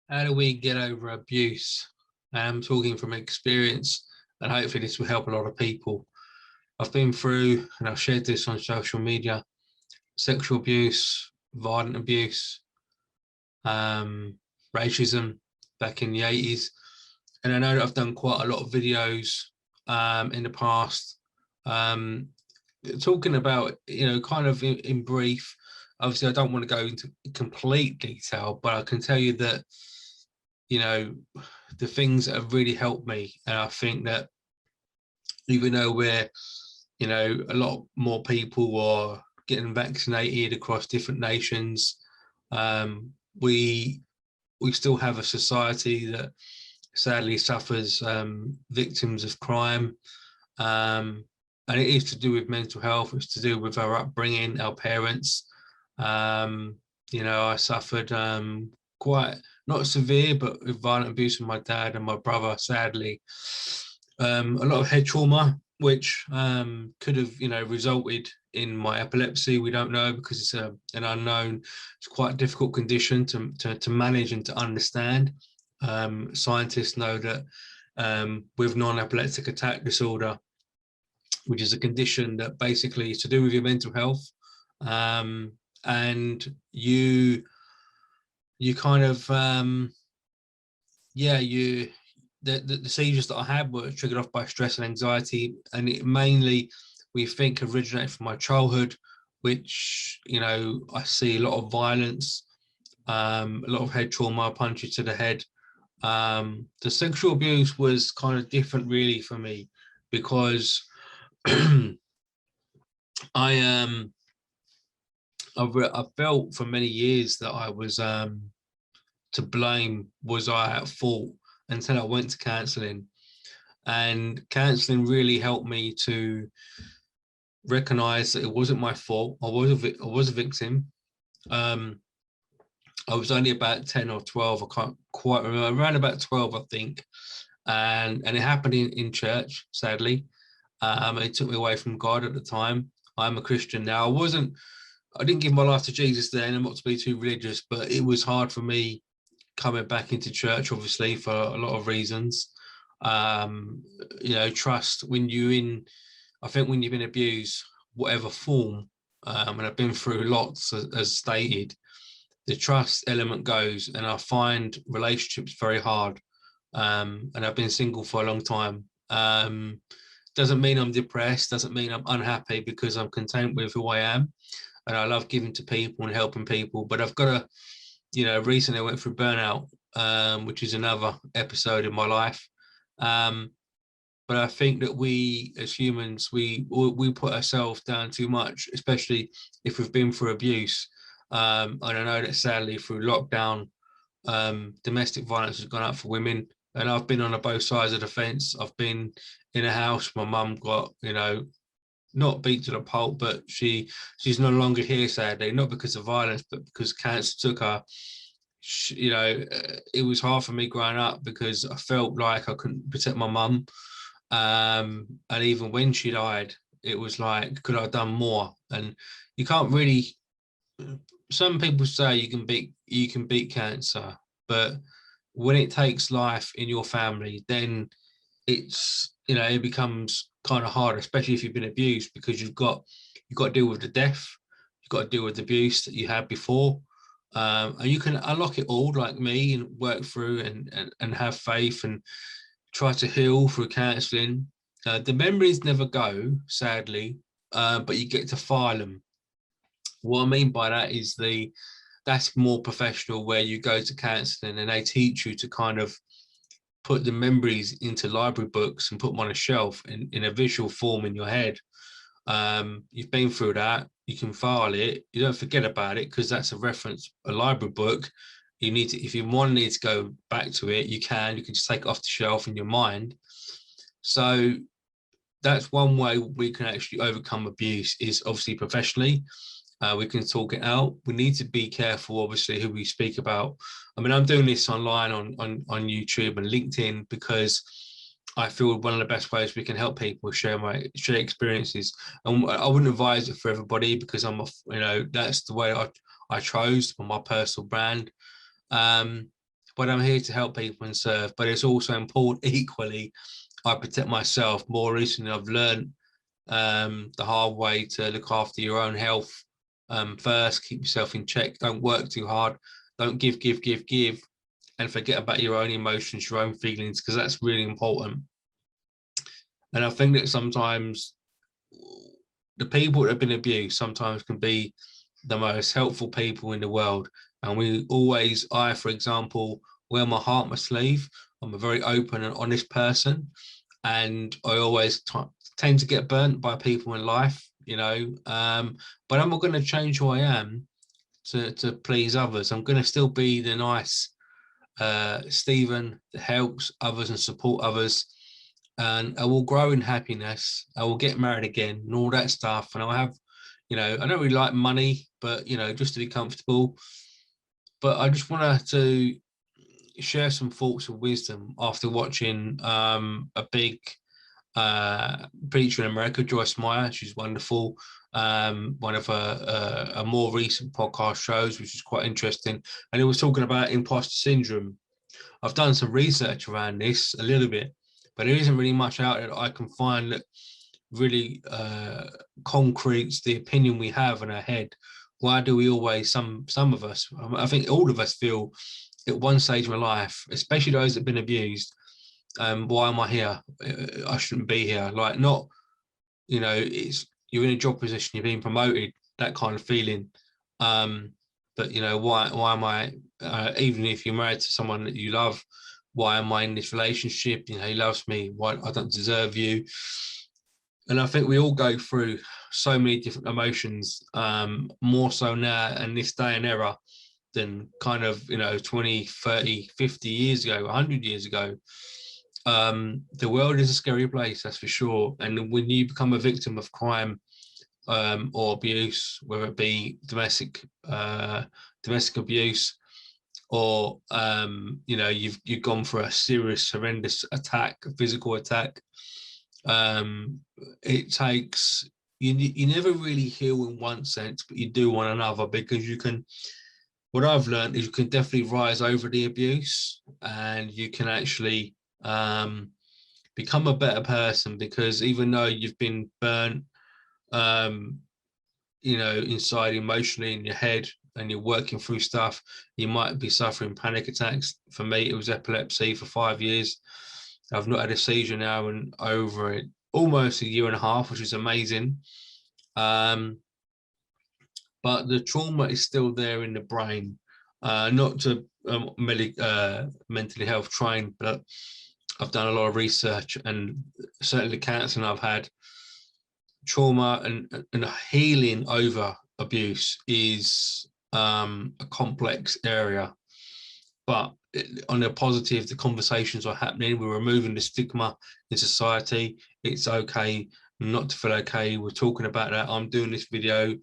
How do we get over abuse? I'm talking from experience, and hopefully this will help a lot of people. I've been through, and I've shared this on social media, sexual abuse, violent abuse, racism back in the 80s. And I know that I've done quite a lot of videos in the past um, talking about, kind of in brief. Obviously, I don't want to go into complete detail, but I can tell you that, the things that have really helped me. And I think that even though we're, a lot more people are getting vaccinated across different nations, we still have a society that sadly suffers victims of crime. And it is to do with mental health. It's to do with our upbringing, our parents. I suffered quite not severe, but with violent abuse from my dad and my brother, sadly. A lot of head trauma, which could have, resulted in my epilepsy. We don't know because it's an unknown. It's quite a difficult condition to manage and to understand. Scientists know that with non-epileptic attack disorder, which is a condition that basically is to do with your mental health, and you kind of the seizures that I had were triggered off by stress and anxiety, and it mainly we think originated from my childhood, which I see a lot of violence, a lot of head trauma, punches to the head. The sexual abuse was kind of different really for me because I felt for many years that I was to blame, was I at fault, until I went to counselling. And counselling really helped me to recognise that it wasn't my fault. I was a victim. I was only about 10 or 12, I can't quite remember, around about 12, I think. And it happened in church, sadly. It took me away from God at the time. I'm a Christian now. I didn't give my life to Jesus then. I'm not to be too religious, but it was hard for me coming back into church, obviously, for a lot of reasons. Trust I think when you've been abused, whatever form, and I've been through lots as stated, the trust element goes, and I find relationships very hard. And I've been single for a long time. Doesn't mean I'm depressed, doesn't mean I'm unhappy, because I'm content with who I am. And I love giving to people and helping people. But I've got recently I went through burnout, which is another episode in my life. But I think that we as humans, we put ourselves down too much, especially if we've been through abuse. And I know that sadly through lockdown, domestic violence has gone up for women. And I've been on both sides of the fence. I've been in a house, my mum got, not beat to the pulp, but she's no longer here, sadly, not because of violence, but because cancer took her. It was hard for me growing up because I felt like I couldn't protect my mum. And even when she died, it was like, could I have done more? And you can't really, some people say you can beat cancer, but when it takes life in your family, then it becomes kind of hard, especially if you've been abused, because you've got to deal with the death, you've got to deal with the abuse that you had before, and you can unlock it all like me and work through and have faith and try to heal through counselling. The memories never go, sadly, but you get to file them. What I mean by that is that's more professional, where you go to counselling and they teach you to kind of put the memories into library books and put them on a shelf in a visual form in your head. You've been through that, you can file it, you don't forget about it, because that's a reference, a library book. You need to, if you need to go back to it, you can just take it off the shelf in your mind. So that's one way we can actually overcome abuse, is obviously professionally. We can talk it out. We need to be careful, obviously, who we speak about. I mean, I'm doing this online on YouTube and LinkedIn because I feel one of the best ways we can help people share experiences. And I wouldn't advise it for everybody, because that's the way I chose for my personal brand. But but I'm here to help people and serve. But it's also important equally, I protect myself. More recently, I've learned the hard way to look after your own health first, keep yourself in check, don't work too hard, don't give, and forget about your own emotions, your own feelings, because that's really important. And I think that sometimes the people that have been abused sometimes can be the most helpful people in the world. And I, for example, wear my heart on my sleeve. I'm a very open and honest person. And I always tend to get burnt by people in life, but I'm not going to change who I am to please others. I'm going to still be the nice Stephen that helps others and support others. And I will grow in happiness. I will get married again and all that stuff. And I'll have, I don't really like money, but, just to be comfortable. But I just wanted to share some thoughts of wisdom after watching a big preacher in America, Joyce Meyer. She's wonderful. One of her more recent podcast shows, which is quite interesting. And it was talking about imposter syndrome. I've done some research around this a little bit, but there isn't really much out there that I can find that really concretes the opinion we have in our head. Why do we always, some of us, I think all of us feel at one stage of my life, especially those that have been abused, why am I here? I shouldn't be here. Like, not, it's, you're in a job position, you're being promoted, that kind of feeling. But why am I, even if you're married to someone that you love, why am I in this relationship? He loves me, why I don't deserve you. And I think we all go through so many different emotions, more so now in this day and era than kind of 20, 30, 50 years ago, 100 years ago. The world is a scary place, that's for sure. And when you become a victim of crime or abuse, whether it be domestic abuse, or you've gone for a serious, horrendous attack, a physical attack, it takes you never really heal in one sense, but you do on another, because you can. What I've learned is you can definitely rise over the abuse, and you can actually become a better person, because even though you've been burnt, inside emotionally in your head, and you're working through stuff, you might be suffering panic attacks. For me, it was epilepsy for 5 years. I've not had a seizure now in over it, almost a year and a half, which is amazing. But the trauma is still there in the brain. Not to mentally health trained, but I've done a lot of research, and certainly the counselling I've had, trauma and healing over abuse is a complex area. But on the positive, the conversations are happening. We're removing the stigma in society. It's okay not to feel okay. We're talking about that. I'm doing this video.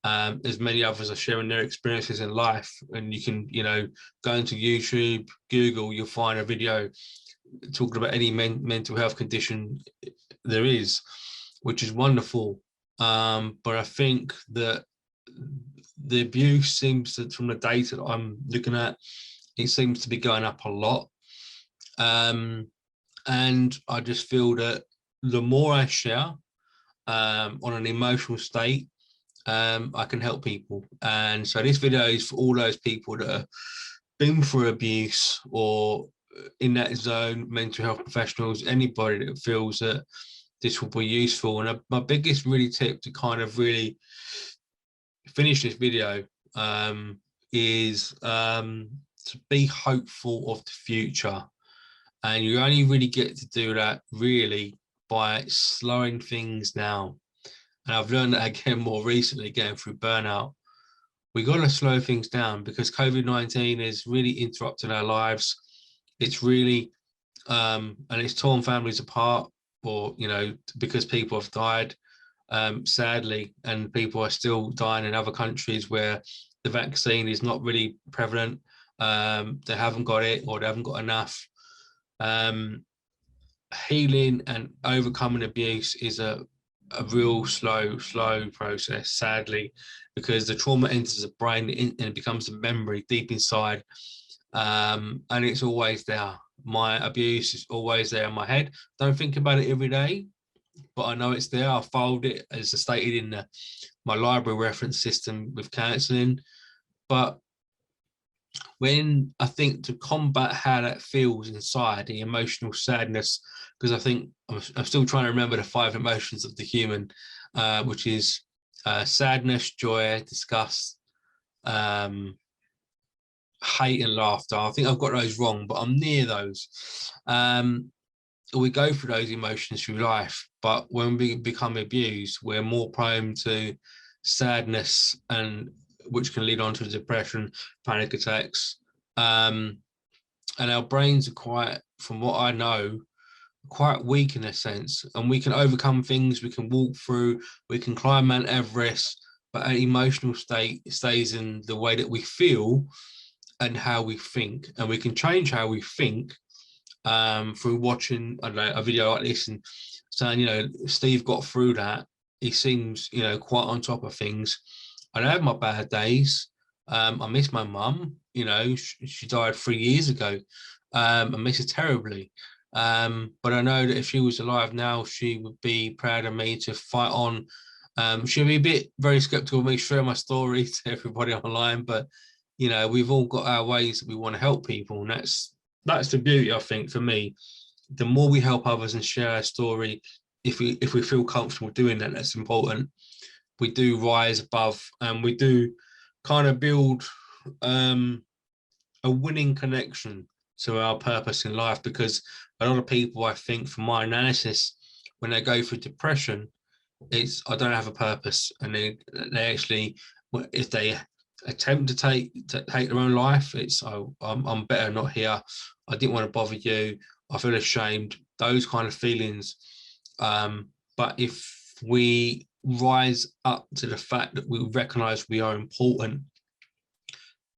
As many others are sharing their experiences in life, and you can, go into YouTube, Google, you'll find a video talking about any mental health condition there is, which is wonderful. But I think that the abuse seems to, from the data that I'm looking at, it seems to be going up a lot. And I just feel that the more I share on an emotional state, I can help people. And so this video is for all those people that have been through abuse or in that zone, mental health professionals, anybody that feels that this will be useful. And my biggest really tip to kind of really finish this video is to be hopeful of the future. And you only really get to do that really by slowing things down. And I've learned that again more recently, going through burnout. We got to slow things down, because COVID-19 is really interrupting our lives. It's really, and it's torn families apart, or, because people have died, sadly, and people are still dying in other countries where the vaccine is not really prevalent. They haven't got it, or they haven't got enough. Healing and overcoming abuse is a real slow process, sadly, because the trauma enters the brain and it becomes a memory deep inside, and it's always there. My abuse is always there in my head. Don't think about it every day, but I know it's there. I filed it as stated in my library reference system with counselling. But when I think to combat how that feels inside, the emotional sadness, because I think I'm still trying to remember the 5 emotions of the human, which is sadness, joy, disgust, um, hate, and laughter. I think I've got those wrong, but I'm near those. We go through those emotions through life, but when we become abused, we're more prone to sadness, and which can lead on to depression, panic attacks. And our brains are quite, from what I know, quite weak in a sense, and we can overcome things, we can walk through, we can climb Mount Everest, but our emotional state stays in the way that we feel and how we think, and we can change how we think through watching, I don't know, a video like this and saying, you know, Steve got through that. He seems, you know, quite on top of things. I have my bad days. I miss my mum. You know, she died 3 years ago. I miss her terribly. But I know that if she was alive now, she would be proud of me to fight on. She'll be a bit very skeptical of me sharing my story to everybody online, but you know, we've all got our ways that we want to help people, and that's the beauty, I think, for me. The more we help others and share our story, if we feel comfortable doing that, that's important. We do rise above, and we do kind of build a winning connection to our purpose in life, because a lot of people, I think, from my analysis, when they go through depression, it's I don't have a purpose, and they actually, if they attempt to take their own life, it's I'm better not here. I didn't want to bother you. I feel ashamed. Those kind of feelings. But if we rise up to the fact that we recognize we are important,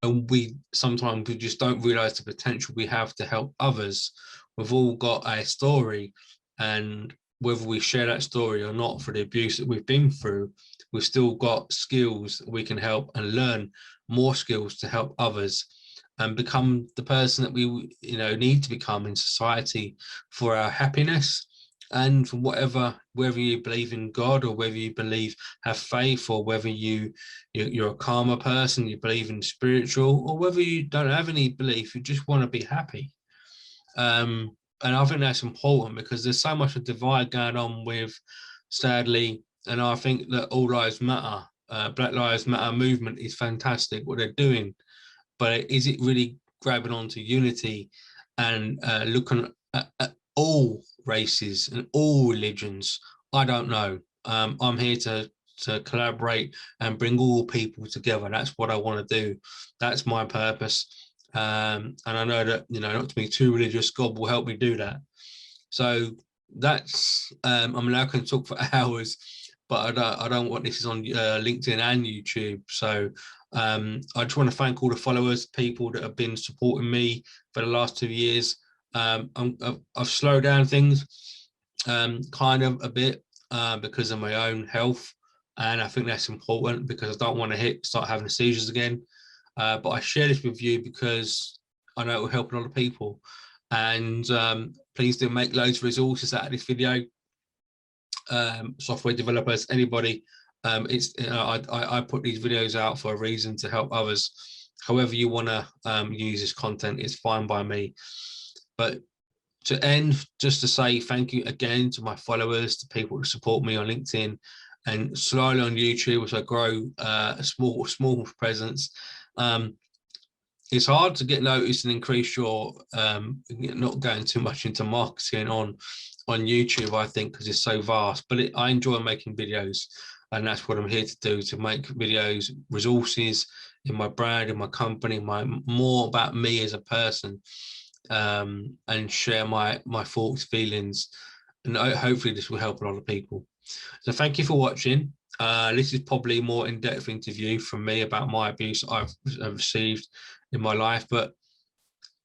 and we sometimes we just don't realize the potential we have to help others. We've all got a story, and whether we share that story or not, for the abuse that we've been through, we've still got skills that we can help and learn more skills to help others and become the person that we need to become in society for our happiness, and for whether you believe in God, or whether you have faith, or whether you're a karma person, you believe in spiritual, or whether you don't have any belief, you just want to be happy. And I think that's important, because there's so much a divide going on with, sadly, and I think that all lives matter. Black Lives Matter movement is fantastic, what they're doing, but is it really grabbing onto unity and looking at all races and all religions? I don't know. I'm here to collaborate and bring all people together. That's what I want to do. That's my purpose. And I know that, not to be too religious, God will help me do that. So that's, I mean, I can talk for hours, but I don't want this is on LinkedIn and YouTube. So I just want to thank all the followers, people that have been supporting me for the last 2 years. I've slowed down things kind of a bit because of my own health. And I think that's important, because I don't want to start having seizures again. But I share this with you because I know it will help a lot of people. And please do make loads of resources out of this video. Software developers, anybody. I put these videos out for a reason, to help others. However you want to use this content is fine by me. But to end, just to say thank you again to my followers, to people who support me on LinkedIn and slowly on YouTube as I grow a small presence. It's hard to get noticed and increase your not going too much into marketing on YouTube, I think, because it's so vast. But I enjoy making videos, and that's what I'm here to do, to make videos, resources in my brand, in my company, more about me as a person, and share my thoughts, feelings, and hopefully this will help a lot of people. So thank you for watching. This is probably a more in-depth interview from me about my abuse I've received in my life, but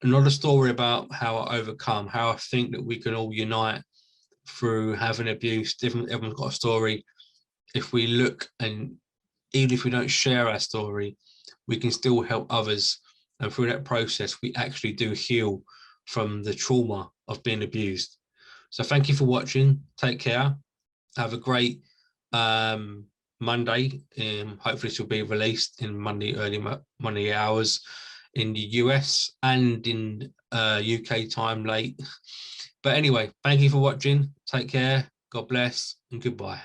another story about how I overcome, how I think that we can all unite through having abuse. Everyone's got a story. If we look, and even if we don't share our story, we can still help others And through that process, we actually do heal from the trauma of being abused. So thank you for watching. Take care. Have a great Monday. Hopefully this will be released in Monday, early Monday hours in the US and in UK time late. But anyway, thank you for watching. Take care. God bless and goodbye.